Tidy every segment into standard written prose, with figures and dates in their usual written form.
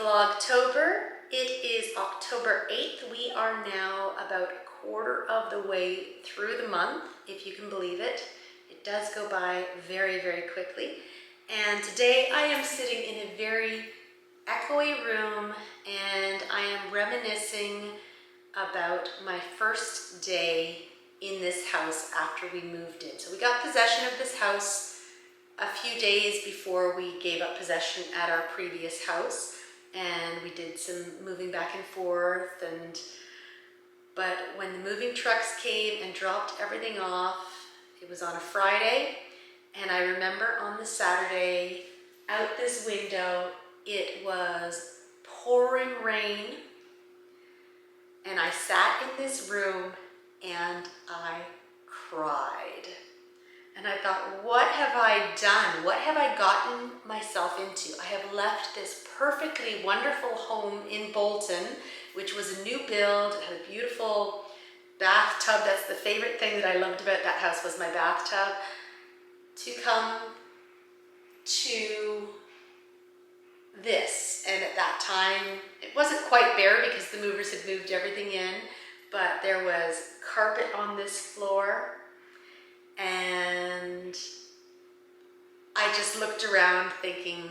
Vlogtober. It is October 8th. We are now about a quarter of the way through the month, if you can believe it. It does go by very, very quickly. And today I am sitting in a very echoey room and I am reminiscing about my first day in this house after we moved in. So we got possession of this house a few days before we gave up possession at our previous house, and we did some moving back and forth, but when the moving trucks came and dropped everything off, it was on a Friday, and I remember on the Saturday, out this window, it was pouring rain, and I sat in this room and I cried. And I thought, what have I done? What have I gotten myself into? I have left this perfectly wonderful home in Bolton, which was a new build. It had a beautiful bathtub. That's the favorite thing that I loved about that house, was my bathtub. To come to this. And at that time, it wasn't quite bare because the movers had moved everything in, but there was carpet on this floor. And I just looked around thinking,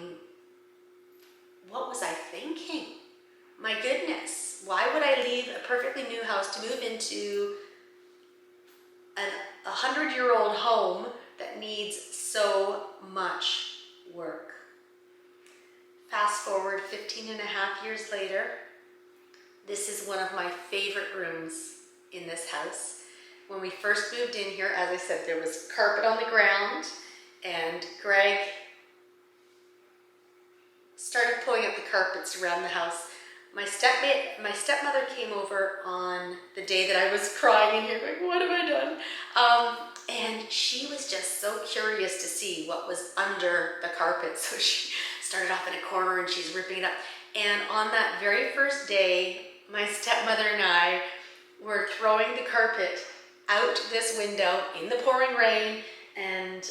what was I thinking? My goodness, why would I leave a perfectly new house to move into a 100-year-old home that needs so much work? Fast forward 15 and a half years later, this is one of my favorite rooms in this house. When we first moved in here, as I said, there was carpet on the ground, and Greg started pulling up the carpets around the house. My stepmother came over on the day that I was crying in here, going, what have I done? And she was just so curious to see what was under the carpet. So she started off in a corner and she's ripping it up. And on that very first day, my stepmother and I were throwing the carpet out this window in the pouring rain, and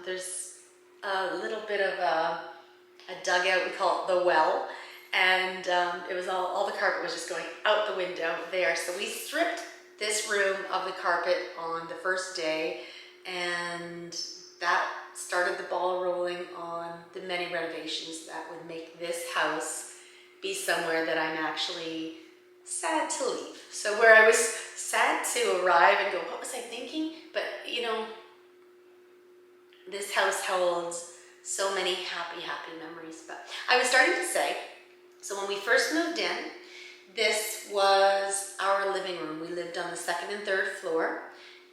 there's a little bit of a dugout, we call it the well, and it was all the carpet was just going out the window there. So we stripped this room of the carpet on the first day, and that started the ball rolling on the many renovations that would make this house be somewhere that I'm actually sad to leave. So where I was sad to arrive and go, what was I thinking? But you know, this house holds so many happy, happy memories. But I was starting to say, so when we first moved in, this was our living room. We lived on the second and third floor,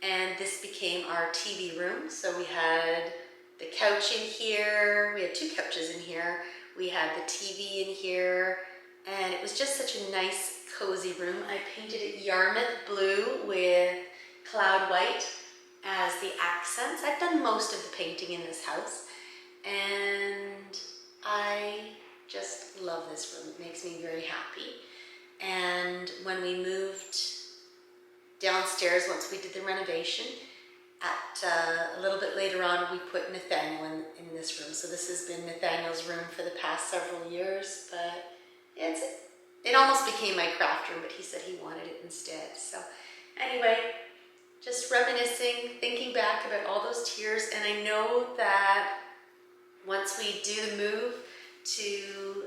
and this became our TV room. So we had the couch in here, we had two couches in here, we had the TV in here, and it was just such a nice, cozy room. I painted it Yarmouth blue with cloud white as the accents. I've done most of the painting in this house, and I just love this room. It makes me very happy. And when we moved downstairs, once we did the renovation, a little bit later on, we put Nathaniel in this room. So this has been Nathaniel's room for the past several years, but it almost became my craft room, but he said he wanted it instead. So anyway, just reminiscing, thinking back about all those tears. And I know that once we do the move to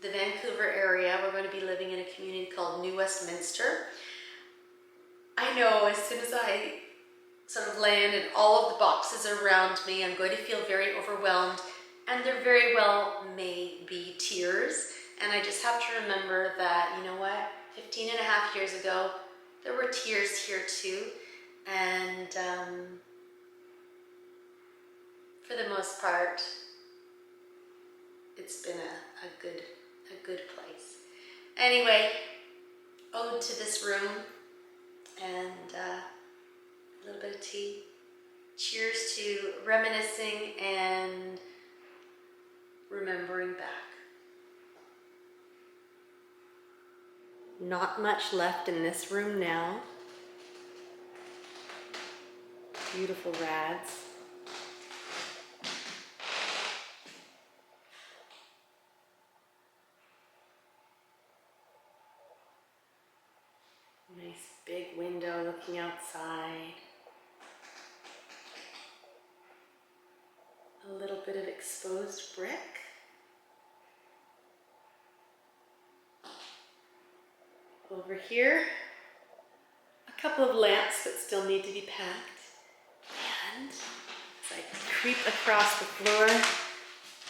the Vancouver area, we're going to be living in a community called New Westminster. I know as soon as I sort of land and all of the boxes around me, I'm going to feel very overwhelmed, and there very well may be tears. And I just have to remember that, you know what, 15 and a half years ago, there were tears here too. And for the most part, it's been a good place. Anyway, ode to this room, and a little bit of tea. Cheers to reminiscing and remembering back. Not much left in this room now. Beautiful rads. shower looking outside. A little bit of exposed brick. Over here, a couple of lamps that still need to be packed. And as I creep across the floor,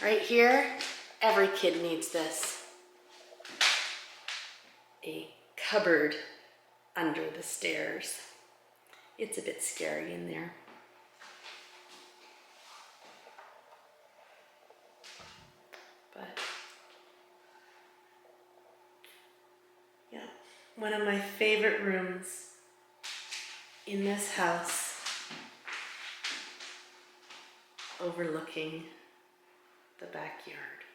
right here, every kid needs this. A cupboard under the stairs. It's a bit scary in there. But yeah, one of my favorite rooms in this house, overlooking the backyard.